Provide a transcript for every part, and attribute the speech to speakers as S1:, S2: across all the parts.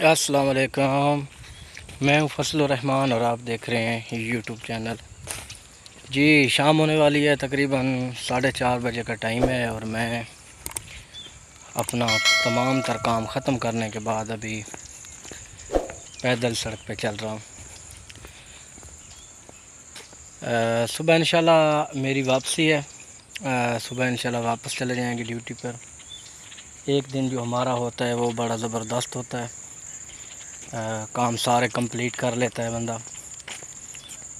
S1: السلام علیکم، میں ہوں فضل الرحمان اور آپ دیکھ رہے ہیں یوٹیوب چینل۔ جی شام ہونے والی ہے، تقریباً 4:30 بجے کا ٹائم ہے اور میں اپنا تمام تر کام ختم کرنے کے بعد ابھی پیدل سڑک پہ چل رہا ہوں۔ صبح انشاءاللہ میری واپسی ہے، صبح انشاءاللہ واپس چلے جائیں گے ڈیوٹی پر۔ ایک دن جو ہمارا ہوتا ہے وہ بڑا زبردست ہوتا ہے، کام سارے کمپلیٹ کر لیتا ہے بندہ۔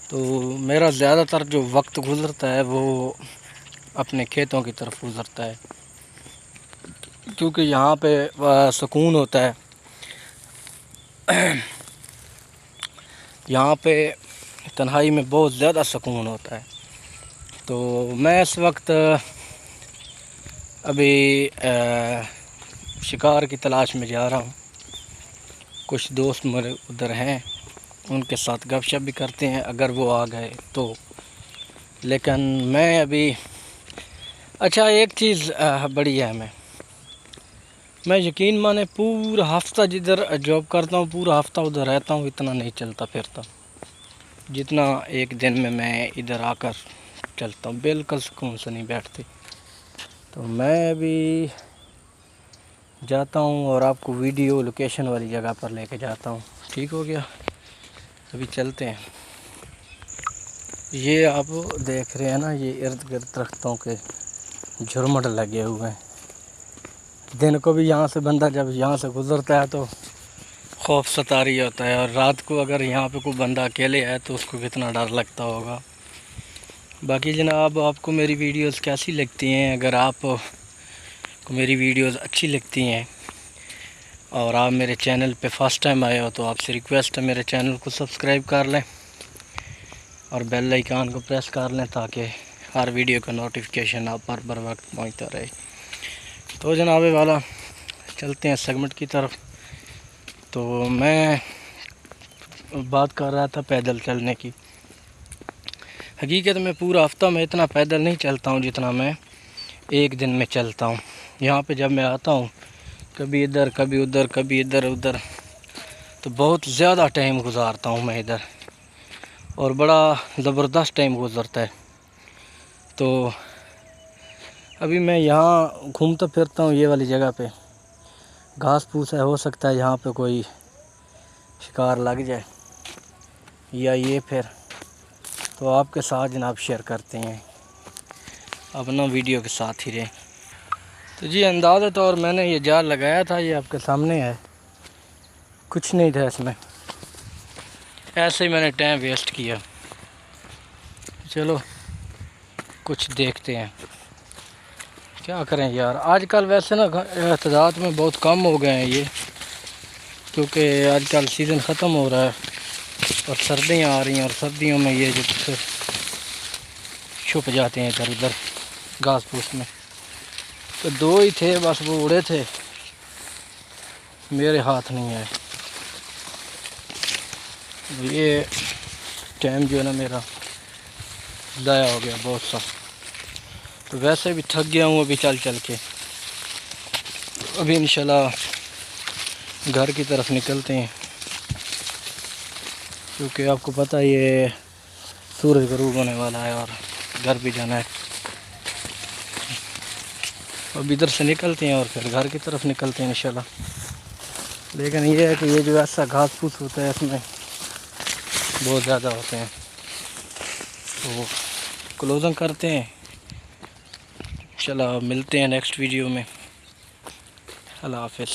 S1: تو میرا زیادہ تر جو وقت گزرتا ہے وہ اپنے کھیتوں کی طرف گزرتا ہے، کیونکہ یہاں پہ سکون ہوتا ہے۔ یہاں پہ تنہائی میں بہت زیادہ سکون ہوتا ہے۔ تو میں اس وقت ابھی شکار کی تلاش میں جا رہا ہوں۔ کچھ دوست میرے ادھر ہیں، ان کے ساتھ گپ شپ بھی کرتے ہیں اگر وہ آ گئے تو۔ لیکن میں ابھی اچھا ایک چیز بڑی اہم ہے، میں یقین مانے پورا ہفتہ جدھر جاب کرتا ہوں پورا ہفتہ ادھر رہتا ہوں، اتنا نہیں چلتا پھرتا جتنا ایک دن میں ادھر آ کر چلتا ہوں، بالکل سکون سے نہیں بیٹھتی۔ تو میں ابھی جاتا ہوں اور آپ کو ویڈیو لوکیشن والی جگہ پر لے کے جاتا ہوں۔ ٹھیک ہو گیا، ابھی چلتے ہیں۔ یہ آپ دیکھ رہے ہیں نا، یہ ارد گرد درختوں کے جھرمٹ لگے ہوئے ہیں۔ دن کو بھی یہاں سے بندہ جب یہاں سے گزرتا ہے تو خوف ستاری ہوتا ہے، اور رات کو اگر یہاں پہ کوئی بندہ اکیلے ہے تو اس کو کتنا ڈر لگتا ہوگا۔ باقی جناب، آپ کو میری ویڈیوز کیسی لگتی ہیں؟ اگر آپ کو میری ویڈیوز اچھی لگتی ہیں اور آپ میرے چینل پہ فرسٹ ٹائم آئے ہو تو آپ سے ریکویسٹ ہے میرے چینل کو سبسکرائب کر لیں اور بیل آئیکن کو پریس کر لیں تاکہ ہر ویڈیو کا نوٹیفیکیشن آپ پر بر وقت پہنچتا رہے۔ تو جناب والا چلتے ہیں سیگمنٹ کی طرف۔ تو میں بات کر رہا تھا پیدل چلنے کی۔ حقیقت میں پورا ہفتہ میں اتنا پیدل نہیں چلتا ہوں جتنا میں ایک دن میں چلتا ہوں۔ یہاں پہ جب میں آتا ہوں کبھی ادھر کبھی ادھر کبھی ادھر ادھر، تو بہت زیادہ ٹائم گزارتا ہوں میں ادھر، اور بڑا زبردست ٹائم گزرتا ہے۔ تو ابھی میں یہاں گھومتا پھرتا ہوں، یہ والی جگہ پہ گھاس پھوس ہے، ہو سکتا ہے یہاں پہ کوئی شکار لگ جائے یا یہ پھر تو آپ کے ساتھ جناب شیئر کرتے ہیں، اپنا ویڈیو کے ساتھ ہی رہیں۔ تو جی اندازے طور میں نے یہ جال لگایا تھا، یہ آپ کے سامنے ہے، کچھ نہیں تھا اس میں، ایسے ہی میں نے ٹائم ویسٹ کیا۔ چلو کچھ دیکھتے ہیں، کیا کریں یار۔ آج کل ویسے نا احتجاج میں بہت کم ہو گئے ہیں یہ، کیونکہ آج کل سیزن ختم ہو رہا ہے اور سردیاں آ رہی ہیں، اور سردیوں میں یہ جو پھر چھپ جاتے ہیں ادھر ادھر گھاس پھوس میں۔ تو دو ہی تھے بس، وہ اڑے تھے، میرے ہاتھ نہیں آئے۔ یہ ٹائم جو ہے نا میرا ضائع ہو گیا بہت سا۔ تو ویسے بھی تھک گیا ہوں ابھی چل چل کے، ابھی انشاءاللہ گھر کی طرف نکلتے ہیں، کیونکہ آپ کو پتہ یہ سورج غروب ہونے والا ہے اور گھر بھی جانا ہے۔ اب ادھر سے نکلتے ہیں اور پھر گھر کی طرف نکلتے ہیں انشاءاللہ۔ لیکن یہ ہے کہ یہ جو ایسا گھاس پھوس ہوتا ہے اس میں بہت زیادہ ہوتے ہیں۔ تو کلوزنگ کرتے ہیں، انشاءاللہ ملتے ہیں نیکسٹ ویڈیو میں۔ اللہ حافظ۔